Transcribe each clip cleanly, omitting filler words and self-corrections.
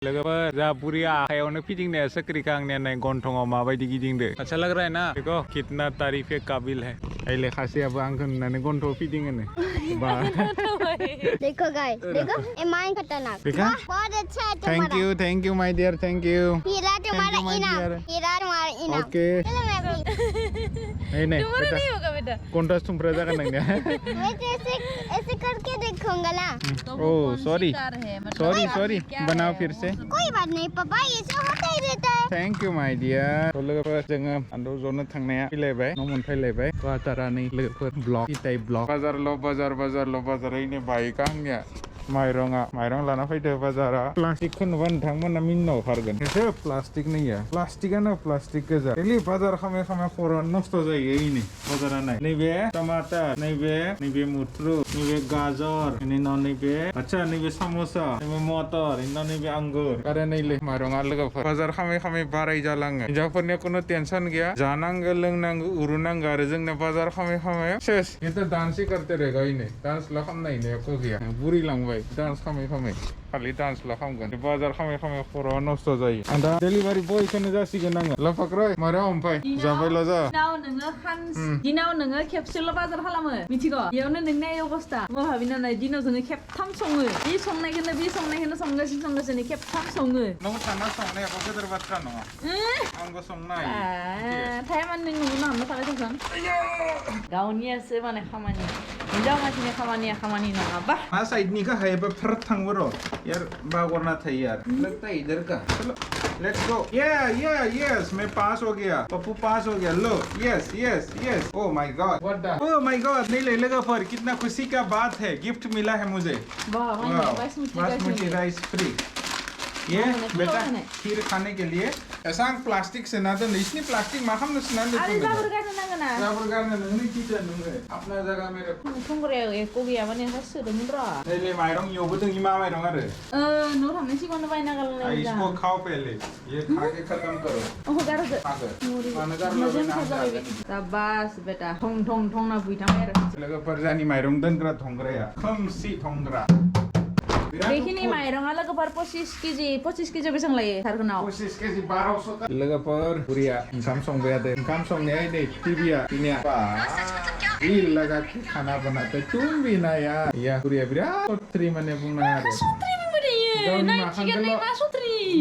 लोगोफोर जा बुरिया आखायावनो फिदिंनाया सक्रिखा आंनिया नाय गन्थंआव माबायदि गिदिंदो अच्छा लग रहा है ना देखो कितना तारीफ काबिल है ऐ लेखासेयाबो आंखौ नुनानै गन्थंआव फिदिङोनो बा देखो गाइस देखो ये माइन खतरनाक देखा बहुत अच्छा है तुम्हारा थैंक यू माय डियर थैंक यू हीरा तुम्हारा इनाम ओके चलो मैं नहीं तुम्हारा नहीं होगा बेटा कॉन्ट्रास्ट तुमरा जागा नंगे मैं ऐसे करके देखूंगा ना ओह सॉरी सॉरी बनाओ फिर से कोई बात नहीं पापा ये सब होता ही रहता है थैंक यू माय डियर लोगोफोर जोङो आन्दो जनो थांनाया फैलायबाय न' मोनफैलायबाय गवाटारानि लोगोफोर ब्लग इटाइ ब्लग बाजारैनो बाइकआ आंनिया माइरं लाना फैदो बाजारा प्लास्टिकखौ नुबा नोंथांमोना मिनिनाव खारगोन एसे प्लास्टिक नैया प्लास्टिकआनो प्लास्टिक गोजा डेलि बाजार खामे खर' नस्थ' जायो इनि बाजारा नाय नैबे टमाटर नैबे मुथ्रु नैबे गाजर इनि उनाव नैबे आच्छा नैबे सामोसा नैबे मटर इनि उनाव नैबे आंगुर आरो नैले माइरंआ लोगोफोर बाजार खामे बाराय जालाङो हिनजावफोरनिया खुनु टेनसन गैया जानांगौ लोंनांगौ उरुनांगौ आरो जोंना बाजार खामे सेस खिन्थु डान्सै करते रहेगा इने डान्स ला खालामनायनि एख' गैया बुरि लांबाय डान्स खामै खालि डान्स ला खामगोन बाजार खामै खर'आ नस्थ' जायो आं दा डेलिभारि बयखौनो जासिगोन आङो लाफाख्राय मारा ओमफ्राय जाबायल' जा दिनाव नोङो खेबसेल' बाजार खालामो मिथिगौ बेयावनो नोंनि अबस्था मा भाबिना नाय दिनाव जोङो खेबथाम सङो बे संनायखौनो संगासिनो खेबथाम सङो नों थाना संनाया गेदेर बाथ्रा नङा आंबो संनाय टाइमानो नों न'आवनो हाबना थाबाय थागोन गावनियासो माने खामानि हिनजाव मानसिनि खामानि नङाबा मा साइडनिखौ हायोबा फ्राद थांबो र' यार बागरना थायो यार लगता है इधर का चलो लेट्स गो यस मैं पास हो गया पप्पू पास हो गया लो yes oh my God oh my God नहीं ले लगा पर कितना खुशी का बात है गिफ्ट मिला है मुझे बासमती राइस फ्री ये बेटा खीर खाने के लिए ऐसा प्लास्टिक से ना तो इसने प्लास्टिक माखम न सुना अरे जाबर गारनो नांगोना जाबर गारनो नोंनि किचन नोङो अपना जायगा मेरे संग्रायाव एक गैयाबानो एसे सोदोंमोन र' नैले माइरं एवबो दों इमा माइरं आरो न'आव थांनाय सिगाङावनो बायना गालांनाय इसको खाओ पहले ये खा के खत्म करो ओहो गारदो मानो गारनो साबास बेटा थं ना बुइथांबाय आरो लोगोफोर जानि माइरं दोनग्रा थंग्राया खोमसि थंग्रा बेखिनि माइरंआ लोगोफोर 25 केजि बेसेबां लायो सारगोनाव 25 केजि 1200 लोगोफोर बुरिया ओंखाम संबाय आरो ओंखाम संनाया नै टिभिया बिनिया रील लगा के खाना बनाते तुम भी ना यार बुरिया बिराद सत्रि माने बुंना आरो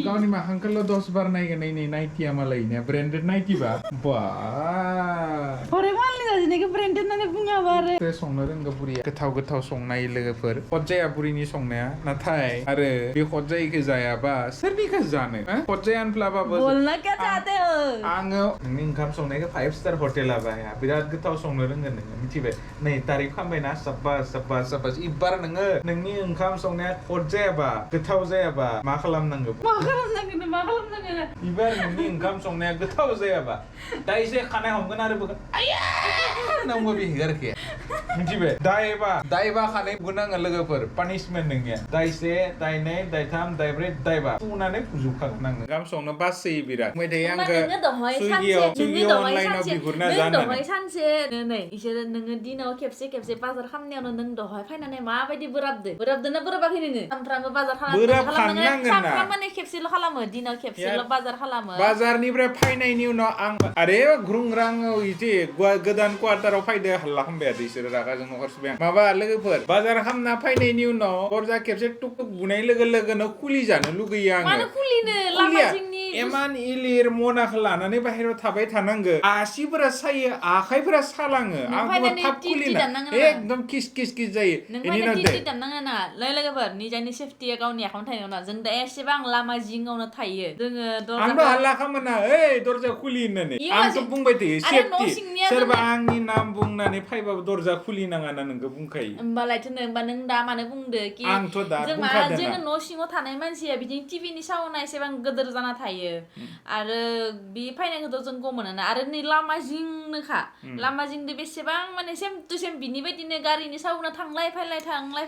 गावनि माखांखौल 10 बार नायगोन नै नाइटिया मालायनिया ब्रेन्डेड नाइटिबा बा हरे मालनि जाजिनेखौ ब्रेन्डेड होननानै बुङाबा आरो संनो रोंगौ बुरिया गोथाव संनाय लोगोफोर खद जाया बुरिनि संनाया नाथाय आरो बे खद जायैखौ जायाबा सोरनिखौ जानो खद जायानफ्लाबाबो बोलना क्या चाहते हो आङो नोंनि ओंखाम संनायखौ 5 स्टार हटेल लाबाया बिराद गोथाव संनो रोंगोन नोङो मिथिबाय नै तारिफ खालामबायना साब्बास इबार नोङो नोंनि ओंखाम संनाया खद जायाबा गोथाव जायाबा मा खालामनांगौ इबार नोंनि ओंखाम संनाया गोथाव जायाबा दा एसे खानाय हमगोन आरो बुगोन आया नांगौ बे हिगारखे मिथिबाय दायबा खानाय बुनाङो लोगोफोर पानिशमेन्ट नोंनिया दायसे दायनै दायथाम दायब्रै दायबा बुंनानै फोजोबखागोन आङो ओंखाम संनो बासै बिराद मेथाइ आंखौ सुइगियाव अनलाइनाव बिहरना जानो दहाय सानसे नै इसोर नोङो दिनाव खेबसे बाजार खामनायावनो नों दहाय फैनानै माबायदि बोराबदो ना बोराबाखै नोङो सानफ्रामबो बाजार खालामनांगोन सानफ्रामबो खेबसेल' खालामो दिनाव खेबसेल' बाजार खालामो बाजारनिफ्राय फैनायनि उनाव आं आरे ग्रुंग्रां इदि गोदान क्वार्टाराव फैदो हल्ला खालामबाय बिसोरो रागाजों न'खरसबाय माबा लोगोफोर बाजार खालामना फैनायनि उनाव दरजा खेबसे टुक बुनाय लोगोनो खुलि जानो लुगैयो आङो मानो खुलिनो लामा जिंनि एमान इलिर मनाखौ लानानै बाहेरायाव थाबाय थानांगो आसिफोरा सायो आखाइफोरा सालाङो आं थाब खुलिना एकदम किस जायो नों टिटि दाननाङा ना लोगोफोर निजानि सेफटिया गावनि आखायावनो थायो ना जों दा एसेबां लामा जिङावनो थायो जोङो आंबो हल्ला खालामोना ओइ दरजा खुलि होननानै आंथ' बुंबाय थायो सेफटि सोरबा आंनि नाम बुंनानै फैबाबो दरजा खुलिनाङा ना नोंखौ बुंखायो होमबा नों दा मानो बुंदो कि आंथ' दा जोङो न' सिङाव थानाय मानसिया बिदिनो टिभिनि साउन्डआ एसेबां गोदोर जाना थायो थायो आरो बि फायनायखौथ' जों गम मोनो ना आरो नै लामा जिंनोखा लामा जिंदो बेसेबां माने सेम टु सेम बिनि बायदिनो गारिनि साउन्डआ थांलाय फैलाय खालामबाय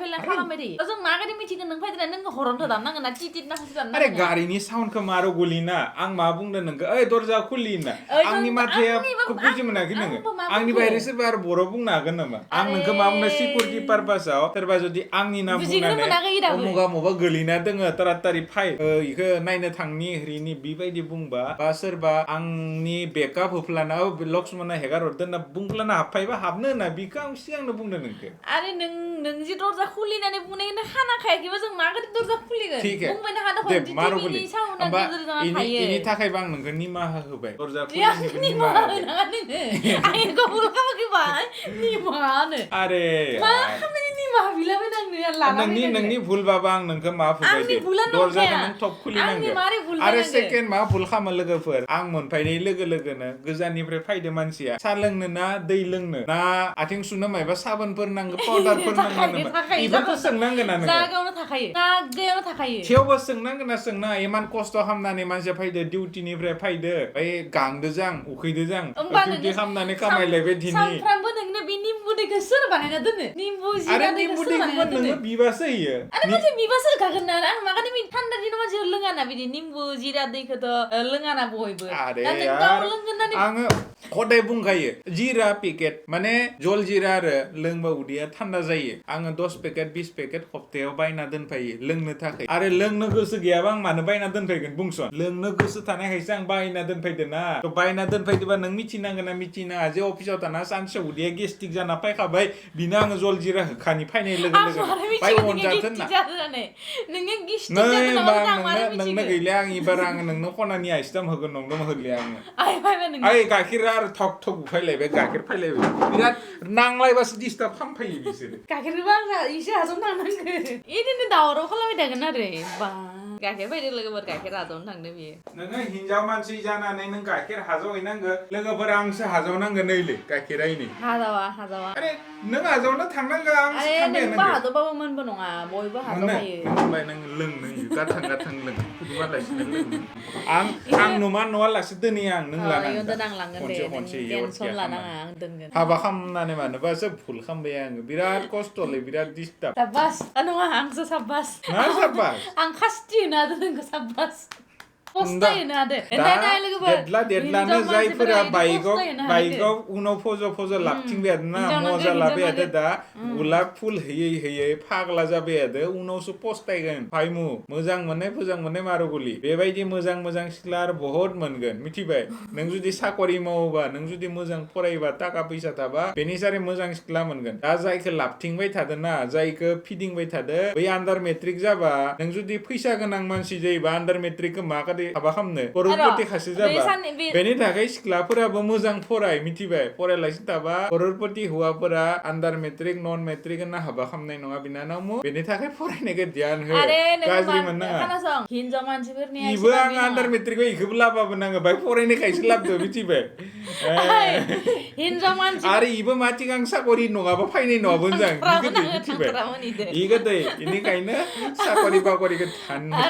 थायो जों मा गारि मिथिगोन नों फायदोना नों हरनथ' दामनांगोन ना टिटिट ना खुसि दामनांगोन अरे गारिनि साउन्डखौ मारो गलिना आं मा बुंदों नोंखो ओइ दरजा खुलि होनना आंनि माथाया बुजि मोनाखै नोङो आंनि बाहेरा सोरबा आरो बर' बुंनो हागोन नामा आं नोंखौ मा बुंनो सिकिउरिटि पारपासाव सोरबा जुदि आंनि नाम बुंनानै अमुगा मबा गोलैना दोङो तारातारि फाय इखो नायनो थांनि हरिनि बिबायदि बुंबा बा सोरबा आंनि बेकआप होफ्लाना लक्ष्मणा हेगार हरदों ना बुंफ्लाना हाबफायबा हाबनो होना बिखौ आं सिगांनो बुंदों नोंखो आरे नों जि दरजा खुलिनानै बुंनायखौनो खाना खायाखैबा जों मा गारि दरजा खुलिगोन बुंबायनो हादों दे मारो गलि होमबा इनि थाखायबा आं नोंखौ निमाहा होबाय दरजा खुलिनायनिबो निमाहा होबाय आं इखौ भुल खालामाखैबाय निमाहानो आरे मा खालामनायनि निमाहा बिलाबायनांनो नोंनि भुल बाबा आं नोंखौ मा फुबाय दे दरजाखौ नों थप खुलिनांगौ आरो सेकेन्ड मा भुल खालामो लोगोफोर आं मोनफैनाय लोगो लोगोनो गोजाननिफ्राय फैदो मानसिया सा लोंनो ना दै लोंनो ना आथिं सुनो मायबा साबोनफोर नांगौ पाउडारफोर नांगौ नामा बेफोरखौ सोंनांगोन ना नोङो जागायावनो थाखायो थेवबो सोंनांगोन ना सोंना इमान खस्थ' खालामनानै मानसिया फैदो डिउटिनिफ्राय फैदो ओइ गांदो जां उखैदो जां डिउटि खालामनानै खामायलायबाय दिनै सानफ्रामबो नोंनो बे निम्बु दैखौ सोर बानायना दोनो निम्बु जिरा दैखौ सोर बानायना दोनो नोङो बिबासो होयो आरे मानसि बिबासो होखागोन ना आं मागानि थान्दा दिनाव मानसि लोङाना बिदि निम्बु जिरा दैखौथ' लोङाना बयबो दा नों गाव लोंगोन होननानै आङो खदाय बुंखायो जिरा पेकेट माने जल जिरा आरो लोंबा उदैया थान्दा जायो आङो 10 पेकेट 20 पेकेट हप्तायाव बायना दोनफायो लोंनो थाखाय आरो लोंनो गोसो गैयाबा आं मानो बायना दोनफैगोन बुंसन लोंनो गोसो थानायखायसो आं बायना दोनफैदो ना बायना दोनफैदोबा नों मिथिनांगोन ना मिथिनाङा जे अफिसाव थाना सानसेयाव उदैया गेस्टिक जाना फैखाबाय बिनो आङो जल जिरा होखानि फैनाय लोगो लोगो बाय अनजाथों ना नोंनो गैला आं एबार आङो नोंनो खनानि आइसदाम होगोन नंदों होगलिया आङो ओइ गाइखेरा आरो थक थक फैलायबाय गाइखेर फैलायबाय बिराद नांलायबासो डिस्टार्ब खालामफैयो बिसोरो गाइखेरखौबो आं इसे आजावनो थांनांगो इदिनो दावराव खालामबाय थागोन आरो बा गाइखेर बायदो लोगोफोर गाइखेर आजावनो थांदो बियो नोङो हिनजाव मानसि जानानै नों गाइखेर हाजावहैनांगो लोगोफोर आंसो हाजावनांगो नैलै गाइखेरा इनै हाजावा आरे नों हाजावनो थांनांगो आंसो थांबाय नों हाजावबाबो मोनबो नङा बयबो हाजावखायो होनबाय नों लों गाथां लों फुदुंआलासिनो लों आं नुवा लासे दोनै आं नों लानांगोन दोनलांगोन दे टेनसन लानाङा आं दोनगोन हाबा खालामनानै मानोबासो भुल खालामबाय आङो बिराद खस्थ'लै बिराद डिस्टार्ब साब्बास नङा आंसो साब्बास मा साब्बास आं खास्ति होनो हादों नोंखौ साब्बास खस्थायनो हादो देदलानो जायफोरा बाइकआव उनाव फज' लाबथिंबाय ना मजा लाबाय हादो दा गुलाब फुल होयै फाग्ला जाबाय हादो उनावसो पस्तायगोन फायमु मोजां मोननाय मारुगुलि बेबायदि मोजां सिख्ला आरो बहुत मोनगोन मिथिबाय नों जुदि साकरि मावोबा नों जुदि मोजां फरायोबा थाखा फैसा थाबा बेनिसारै मोजां सिख्ला मोनगोन दा जायखौ लाबथिंबाय थादो ना जायखौ फिदिंबाय थादो बै आन्दार मेट्रिक जाबा नों जुदि फैसा गोनां मानसि जायोबा आन्दार मेट्रिकखौ मा हाबा खालामनो करोड़पति खासि जाबा बेनि थाखाय सिख्लाफोराबो मोजां फराय मिथिबाय फरायलासिनो थाबा करोड़पति हौवाफोरा आन्दार मेट्रिक नन मेट्रिक होनना हाबा खालामनाय नङा बिनानाव बेनि थाखाय फरायनायखौ ध्यान हो गाज्रि मोननाङा हिनजाव मानसिफोरनि इबो आं आन्दार मेट्रिकखौ इखौबो लाबाबो नाङो बाय फरायनायखायसो लाबदो मिथिबाय हिनजाव मानसि आरो इबो माथिं आं साकरि नङाबा फायनाय नङाबो होनजां इगोदै मिथिबाय इगोदै इनिखायनो साकरि बाकरिखौ ध्यान हो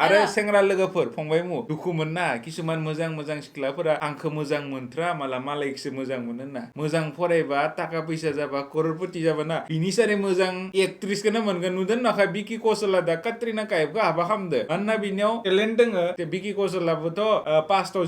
आरो सेंग्रा लोगोफोर फंबायमु दुखु मोनना किसुमान मोजां सिख्लाफोरा आंखौ मोजां मोनथ्रा माला मालायखौसो मोजां मोनो ना मोजां फरायबा थाखा फैसा जाबा करोड़पति जाबा ना बिनिसारै मोजां एक्ट्रिसखौनो मोनगोन नुदों नाखा बिकि कौशला दा काट्रिना काइफखौ हाबा खालामदो मानोना बिनियाव टेलेन्ट दोङो बिकि कौशलाबोथ' पास्टआव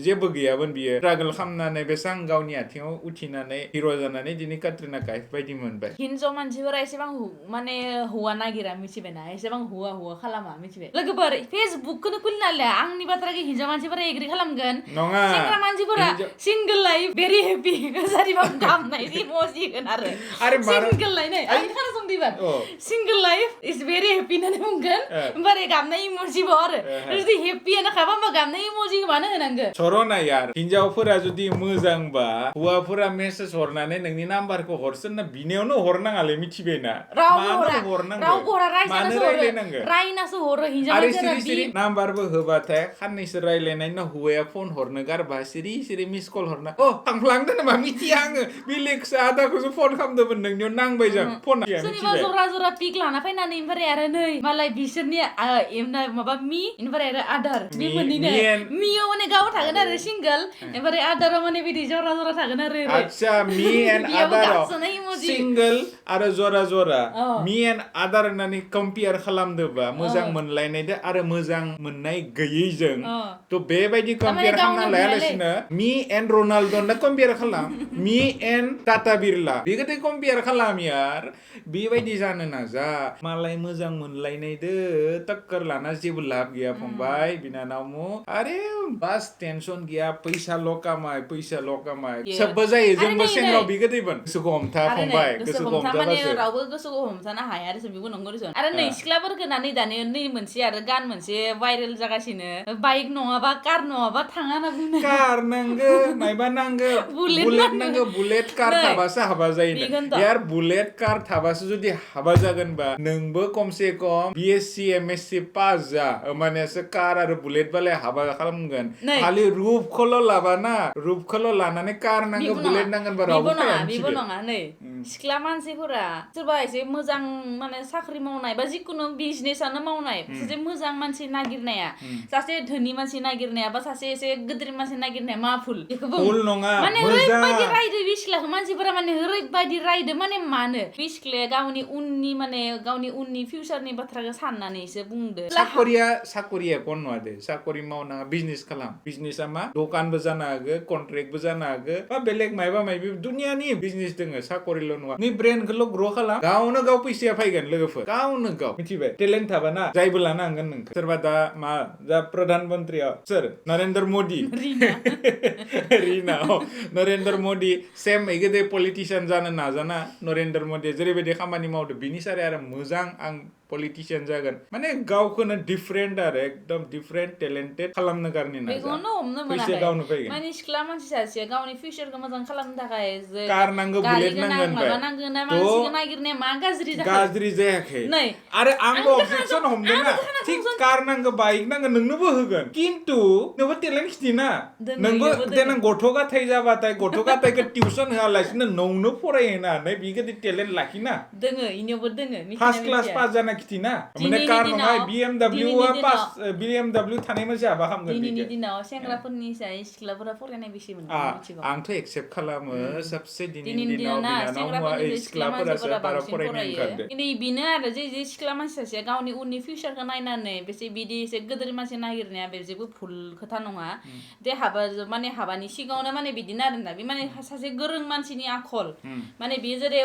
जेबो गैयामोन बियो स्ट्रागल खालामनानै बेसां गावनि आथिङाव उथिनानै हिर' जानानै दिनै काट्रिना काइफ बायदि मोनबाय हिनजाव मानसिफोरा एसेबां माने हौवा नागिरा मिथिबायना एसेबां हौवा खालामा मिथिबाय लोगोफोर फेसबुकखौनो खुलिना ला आंनि बाथ्राखौ हिनजाव मानसिफोरा एग्रि खालामगोन नङा सेंग्रा मानसिफोरा सिंगल लाइफ भेरि हेपि जारिबा गामनाय इमोजि होगोन आरो सिंगल लाइफ नै आं खोनासंदो एबार सिंगल लाइफ इज भेरि हेपि होननानै बुंगोन ओमफ्राय गामनाय इमोजि बाव आरो जुदि हेपि होना खाबा होमबा गामनाय इमोजि मानो होनांगो सर'ना यार हिनजावफोरा जुदि मोजांबा हौवाफोरा मेसेज हरनानै नोंनि नाम्बारखौ हरसोन ना बिनियावनो हरनाङालै मिथिबायना रावबो हरा रायनासो हरो हिनजाव मानसिफोरा नाम्बारबो होबाथाय खाननैसो रायलायनायनि उनाव हौवाया फन हरनो गारबा सिरि सिरि मिस कल हरना थांफ्लांदो नामा मिथिया आङो बेलेगसो आदाखौसो फन खालामदोंमोन नोंनियाव नांबाय जों फन सोरनिबा जरा जरा पिक लाना फैनानै ओमफ्राय आरो नै मालाय बिसोरनि माबा मी ओमफ्राय आरो आदार बे मोननैनो मियाव माने गाव थागोन आरो सिंगल ओमफ्राय आदाराव माने बिदि जरा जरा थागोन आरो आच्छा मी एन्ड आदाराव सिंगल आरो जरा जरा मी एन्ड आदार होननानै कम्पेयार खालामदोबा मोजां मोनलायनायदो आरो मोजां मोननाय गैयैजों थ' बेबायदि कम्पेयार खालामना लायालासिनो मी एन्ड रनाल्ड' होनना कम्पेयार खालाम मी एन्ड टाटा बिरला बेखौथ' कम्पेयार खालाम यार बेबायदि जानो नाजा मालाय मोजां मोनलायनायदो टक्कर लाना जेबो लाब गैया फंबाय बिनानावमु आरे बास टेनसन गैया फैसाल' कामाय सबबो जायो जोंबो सेंग्राव बिगोदैमोन गोसोखौ हमथा फंबाय गोसोखौ हमथाबासो रावबो गोसोखौ हमथानो हाया आरो बेबो नंगौ आरो नै सिख्लाफोरखौ दानि नै मोनसे आरो गान मोनसे भाइरेल जागासिनो बाइक नङाबा कार नङाबा थाङा होनना बुंनो कार नांगो मायबा नांगो बुलेट नांगो बुलेट कार थाबासो हाबा जायो यार बुलेट कार थाबासो जुदि हाबा जागोनबा नोंबो खमसे खम बिएससि एमएससि पास जा होमबानियासो कार आरो बुलेट बालाय हाबा खालामगोन खालि रुपखौल' लाबाना रुपखौल' लानानै कार नांगौ बुलेट नांगोन बा रावबो बेबो नङा नै सिख्ला मानसिफोरा सोरबा एसे मोजां माने साख्रि मावनाय बा जिखुनु बिजनेसानो मावनाय सासे मोजां मानसि नागिरनाया सासे धोनि मानसि नागिरनाया बा सासे एसे गिदिर मानसि नागिरनाया मा भुल भुल नङा माने ओरैबायदि रायदो बे सिख्लाखौ मानसिफोरा माने ओरैबायदि रायदो माने मानो बे सिख्लाया गावनि उननि फिउचारनि बाथ्राखौ साननानैसो बुंदो साकरिया कोन नङा दे साकरि मावनाङा बिजनेस खालाम बिजनेसा मा दखानबो जानो हागो कन्ट्रेक्टबो जानो हागो बा बेलेग मायबा मायबि दुनियानि बिजनेस दोङो साकरिल' नङा नै ब्रेनखौल' ग्र' खालाम गावनो गाव फैसाया फैगोन लोगोफोर गावनो गाव मिथिबाय टेलेन्ट थाबाना जायबो लानो हागोन नोंखौ सोरबा दा प्रधान मन्त्रिया सोर नरेन्द्र मोदी रिना नरेन्द्र मोदी सेम एगेदे पलिटिशियान जानो नाजाना नरेन्द्र मोदीया जेरैबायदि खामानि मावदो बिनि सारै आरो मोजां आं पलिटिशियान जागोन माने गावखौनो डिफरेन्ट आरो एकदम डिफरेन्ट टेलेन्टेड खालामनो गारनो नाजा बेखौनो हमनो मोनाखै माने सिख्ला मानसि सासेया गावनि फिउचारखौ मोजां खालामनो थाखाय कार नांगौ बुलेट नांगोन माबा नांगोन ना मानसिखौ नागिरनाया मा गाज्रि जायाखै आरो आंबो अबजेक्सन हमदोंना थिक कार नांगौ बाइक नांगौ नोंनोबो होगोन खिन्थु नोंबो टेलेन्ट खिथिना नोंबो देनां गथ' गथाय जाबाथाय गथ' गथायखौ टिउसन होआलासिनो नौनो फरायहोनानै बिबायदि टेलेन्ट लाखिना दोङो इनियावबो दोङो फार्स्ट क्लास पास जाना खिथिना माने कार नङा BMW थानाय मानसि हाबा खालामगोन दिनैनि दिनाव सेंग्राफोरनि साय सिख्लाफोरा फरायनाय बेसे मोनो आंथ' एक्सेप्ट खालामो सबसे दिनैनि दिनाव बिनानाव सिख्लाफोरासो बारा फरायनो ओंखारदो किन्तु बेनो आरो जे सिख्ला मानसि सासेया गावनि उननि फिउचारखौ नायनानै बेसे बिदि एसे गिदिर मानसि नागिरनाया बे जेबो भुल खोथा नङा दे हाबानि सिगाङावनो माने बिदिनो आरोना बे माने सासे गोरों मानसिनि आखल माने बेयो जेरै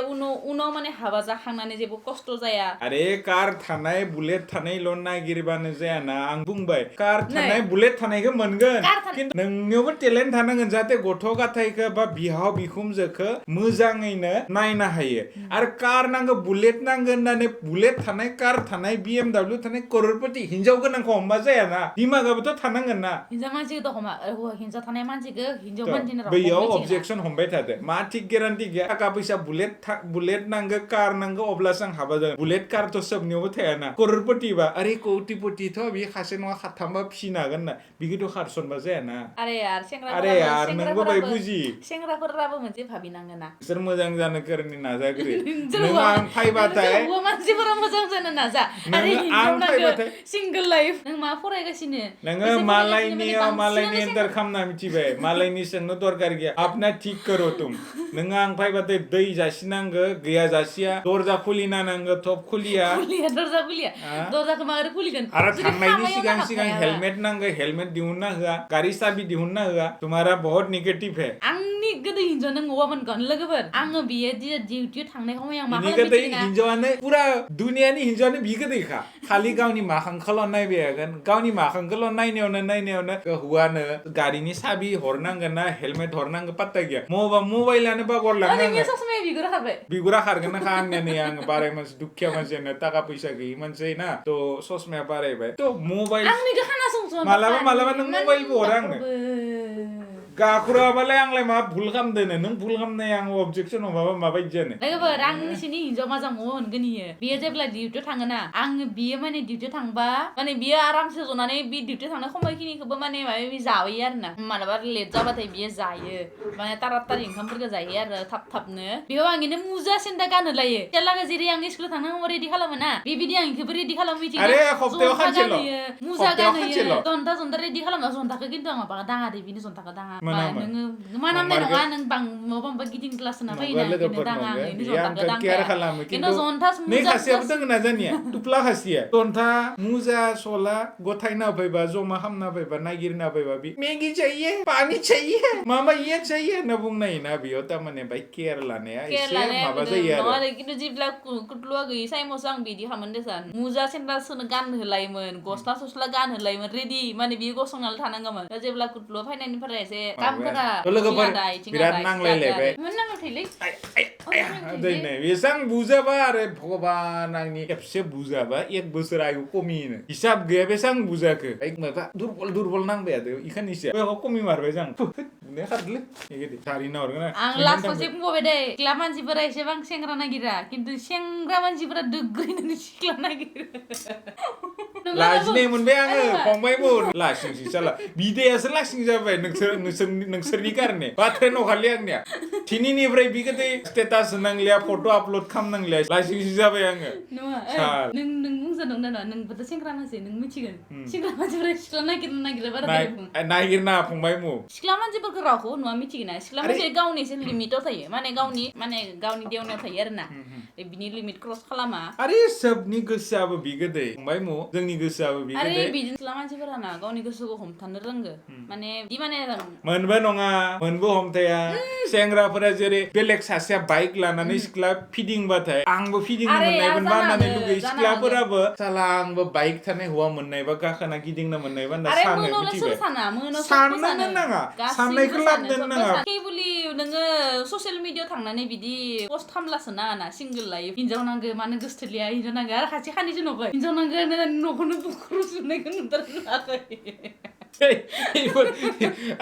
उनाव माने हाबा जाखांनानै जेबो खस्थ' जाया आरे कार थानाय बुलेट थानायल' नागिरबानो जायाना आं बुंबाय कार थानाय बुलेट थानायखौ मोनगोन खिन्थु नोंनियावबो टेलेन्ट थानांगोन जाहाथे गथ' गथायखौ बा बिहाव बिखुनजोखौ मोजाङैनो नायनो हायो आरो कार नांगौ बुलेट नांगौ होननानै बुलेट थानाय कार थानाय BMW थानाय करोड़पति हिनजाव गोनांखौ हमबा जायाना दिमागाबोथ' थानांगोन ना हिनजाव थानाय मानसिखौ हिनजाव मानसिनो बैयाव अबजेक्सन हमबाय थादो मा थिक गेरान्टि गैया थाखा फैसा बुलेट नांगौ कार नांगौ अब्लासो आं हाबा जागोन बुलेट कारथ' सबनियावबो थायाना करोड़पतिबा आरे कौटिपतिथ' बे खासे नङा खाथामबा फिसिनो हागोन ना बिखौथ' खारसनबा जायाना आरे यार नोंबो बाय बुजि सेंग्राफोराबो मोनसे भाबिनांगोना बिसोर मोजां जानो गोरोंनि नाजाग्रो नों आं फायबाथाय हौवा मानसिफोरा मोजां जानो नाजा आरे आं फायबाथाय सिंगल लाइफ नों मा फरायगासिनो नोङो मालायनि एन्टार खालामना मिथिबाय मालायनि सोंनो दरकार गैया अपना ठीक करो तुम नोङो आं फायबाथाय दै जासिनांगो गैया जासिया दरजा खुलिना नांगो थप खुलिया दरजाखौ माबोरै खुलिगोन आरो थांनायनि सिगां हेलमेट नांगो हेलमेट दिहुनना होआ गारि साबि दिहुनना होआ तुम्हारा बहुत नेगेटिव है आंनि गोदै हिनजाव नों औवा मोनगोन लोगोफोर आङो बियो डिउटियाव थांनाय समाव आं मा गोदै हिनजावानो पुरा दुनियानि हिनजावानो बि गोदैखा खालि गावनि माखांखौल' नायबाय हागोन गावनि माखांखौल' नायनायावनो हौवानो गारिनि साबि हरनांगोन ना हेलमेट हरनांगोन पात्ता गैया मबाइलानो बागरलांनाङो बिगुरा खारगोन ना आंनिया नै आङो बाराय मानसि दुखिया मानसियानो थाखा फैसा गैयि मानसि ना थ' ससमाया बारायबाय थ' मबाइल मालाबा नों मबाइलबो हरा आंनो गाखुराबालाय आंलाय मा भुल खालामदोनो नों भुल खालामनाय आं अबजेक्सन हमाबा माबायदि जानो लोगोफोर आं नोंसिनि हिनजाव मोजां मोनगोन बियो जेब्ला डिउटियाव थाङोना बियो माने डिउटियाव थांबा माने बियो आरामसे जनानै बे डिउटियाव थांनाय खमायखिनिखौबो माने माबा माबि जायो आरोना मालाबा लेट जाबाथाय बियो जायो माने तारातारि ओंखामफोरखौ जायो आरो थाबनो बेयाव आं इनो मुजा सेन्दा गानहोलायो जेलागो जेरै आं स्कुलाव थांनांगौ रेडि खालामो ना बेबायदि आं इखौबो रेडि खालामो मिथिगो आरे हप्तायाव खानसेल' मुजा गानहोयो जन्था रेडि खालामो जन्थाखौ खिन्थु आं माबा दाङा दे बिनि जन्थाखौ दाङा नोङो मानामनाय नङा नों माबा माबा गिदिं ग्लास होना फैना बेनो दाङा आं इनि जन्थाखौ दांखाया खिन्थु जन्था नै खासेयाबो दोङो ना जानिया टुप्ला खासेया जन्था मुजा सला गथायना फैबा जमा खामना फैबा नागिरना फैबा बि मेगि चाहिए पानी चाहिए मामा ये चाहिए होनना बुंनाय ना बेयाव तारमाने बाय केयार लानाया एसे माबा जायो आरो खिन्थु जेब्ला कुटलुआ गैयै टाइमावसो आं बिदि खालामोन देसान मुजा सेन्डाल सोनो गानहोलायोमोन गस्ला सस्ला गानहोलायोमोन रेडि माने बियो गसंनानै थानांगौमोन जेब्ला कुटलुआ फैनायनिफ्राय एसे कामफोरा लोगोफोर बिराद नांलायलायबाय नांलायथायलै बेसां बुजाबा आरो भगबान आंनि खेबसे बुजाबा 1 बोसोर आयु कमिनो हिसाब गैया बेसां बुजाखो माबा दुरबल नांबाय आरो इखानिसो बेखौ कमि मारबाय जां ने खारदले एगेदि सारिना हरगोन आं लास्टआव जे बुंबाय दे सिख्ला मानसिफोरा एसेबां सेंग्रा नागिरा खिन्थु सेंग्रा मानसिफोरा दोग्रिनो सिख्ला नागिरो लाजिनाय मोनबाय आङो फंबायमोन लासिंसि साला बिदायासो लासिं जाबाय नोंसोरनि कारने बाथ्राया नखालि आंनिया थिनिनिफ्राय बिगोदै स्टेटास होनांलिया फट' आपल'ड खालामनांलिया लासिंसि जाबाय आङो नों बुंजादों ना नोंबोथ' सेंग्रा मानसि नों मिथिगोन सेंग्रा मानसिफोरा सिख्ला नागिरा बारा नागिरना फंबायमो सिख्ला मानसिफोरखौ रावखौ नुवा मिथिगोना सिख्ला मानसिया गावनि एसे लिमिटाव थायो माने गावनि देवनायाव थायो आरोना बिनि लिमिट क्रस खालामा आरे सबनि गोसोआबो बिगोदै फंबायमो जोंनि गोसोआबो बिगोदै आरे बिदिनो सिख्ला मानसिफोराना गावनि गोसोखौ हमथानो रोंगो माने बि माने मोनबो नङा मोनबो हमथाया सेंग्राफोरा जेरै बेलेग सासेया बाइक लानानै सिख्ला फिदिंबाथाय आंबो फिदिंनो मोननायमोन बानानै लुगैयो सिख्लाफोराबो साला आंबो बाइक थानाय हौवा मोननायबा गाखोना गिदिंनो मोननायबा होनना सानो मिथिबाय साननोनो नाङा साननायखौ लाबोनो नाङा केबुलि नोङो ससियेल मिडियायाव थांनानै बिदि पस्ट खामलासो नाङाना सिंगोल लाइफ हिनजाव नांगो मानो गोसथोलिया हिनजाव नांगो आरो खाथि खानिसो नुबाय हिनजाव नांगो न'खौनो बुख्रुजोबनायखौ नुथाराखै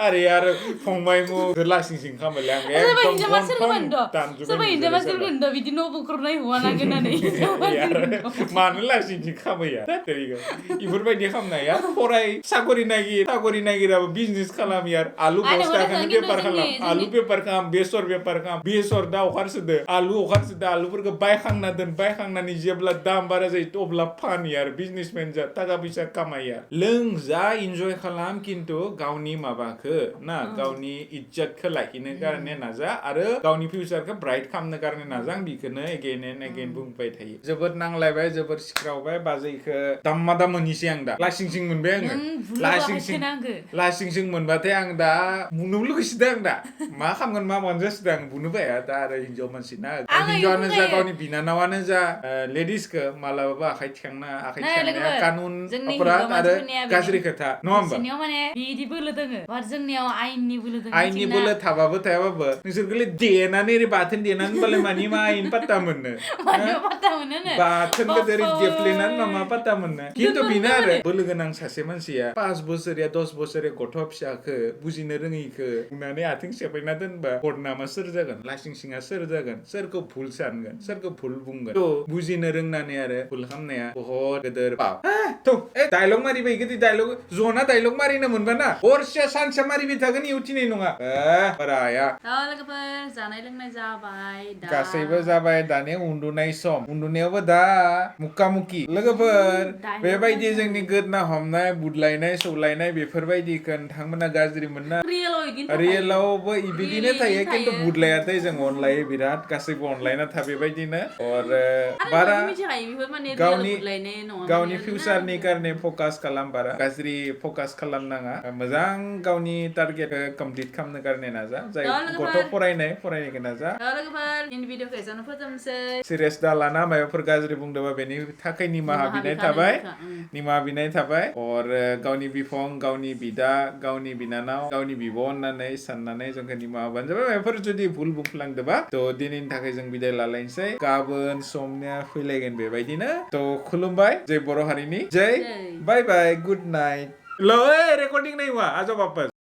आरे आरो फंबायमो लासिंसिं खामायले आं एकदम बिदि न' बुख्रुबनाय हौवा नांगोन होननानै मानो लासिंसिं खामाया इफोरबायदि खालामनाया फराय साकरि नागिराबो बिजनेस खालाम यार आलु बस्ताखौनो बेपार खालाम आलु बेपार खालाम बेसर बेपार खालाम बेसर दा अखारसोदो आलुफोरखौ आलुफोरखौ बायखांना दोन बायखांनानै जेब्ला दाम बारा जायो अब्ला फान यार बिजनेसमेन जा थाखा फैसा खामाया लों जा इन्जय खालाम किन्तु गावनि माबाखो ना गावनि इज्जतखौ लाखिनो कारणे नाजा आरो गावनि फिउचारखौ ब्राइट खालामनो कारणे नाजा आं बिखौनो एगेन एन्ड एगेन बुंबाय थायो जोबोद नांलायबाय जोबोद सिख्रावबाय बाजैखौ दाम्मा मोनहैसै आं दा लासिंसिं मोनबाय आङो लासिंसिं मोनबाथाय आं दा बुंनोबो लुगैसिदों आं दा मा खालामगोन मा मोनजासिदों आं बुंनो बाया दा आरो हिनजाव मानसि ना हिनजावानो जा गावनि बिनानावानो जा लेडिसखौ मालाबाबो आखाइ थिखांनाया कानुन अपराध आरो गाज्रि खोथा नङा होमबा माने बिदि बोलो दोङो जोंनियाव आयेननि बोलो दोङो आयेननि बोलो थाबाबो थायाबाबो नोंसोरखौलाय देनानै बाथोन देनानै बालाय मानि मा आयेन पात्ता मोननो बाथोनखौ जेरै देफ्लेनानै मा पात्ता मोननो खिन्थु बेनो आरो बोलो गोनां सासे मानसिया 5 बोसोरिया 10 बोसोरिया गथ' फिसाखौ बुजिनो रोङैखौ बुंनानै आथिं सेफायना दोनबा बदनामा सोर जागोन लासिंसिङा सोर जागोन सोरखौ भुल सानगोन सोरखौ भुल बुंगोन बुजिनो रोंनानै आरो भुल खालामनाया बहुत गेदेर पाप डायलग मारिबाय गोदि डायलग जना डायलग मारिनो मोनबा ना हरसे सानसे मारिबाय थागोन इउथिनाय नङा बारा हाया लोगोफोर जानाय लोंनाय जाबाय गासैबो जाबाय दानिया उन्दुनाय सम उन्दुनायावबो दा मुक्का मुक्की लोगोफोर बेबायदि जोंनि गोदना हमनाय बुदलायनाय सौलायनाय बेफोरबायदिखौ नोंथांमोना गाज्रि मोनना रियेलावबो बिदिनो थायो खिन्थु बुदलायाथाय जों अनलायो बिराद गासैबो अनलायना था बेबायदिनो बारा गावनि फिउचारनि कारणे फकास खालाम बारा गाज्रि फकास खालामनाङा मोजां गावनि टारगेटखौ कमप्लिट खालामनो कारणे नाजा जाय गथ' फरायनायखौ नाजा सिरियास दा लाना माबाफोर गाज्रि बुंदोंबा बेनि थाखाय निमाहा बिनाय थाबाय गावनि बिफं गावनि बिदा गावनि बिनानाव गावनि बिब' होननानै साननानै जोंखौ निमाहा होबानो जाबाय माबाफोर जुदि भुल बुंफ्लांदोंबा थ' दिनैनि थाखाय जों बिदाय लालायनोसै गाबोन समनिया फैलायगोन बेबायदिनो थ' खुलुमबाय जय बर' हारिनि जय बाय बाय गुड नाइट रेकर्डिं नहीं हुआ आ जाओ वापस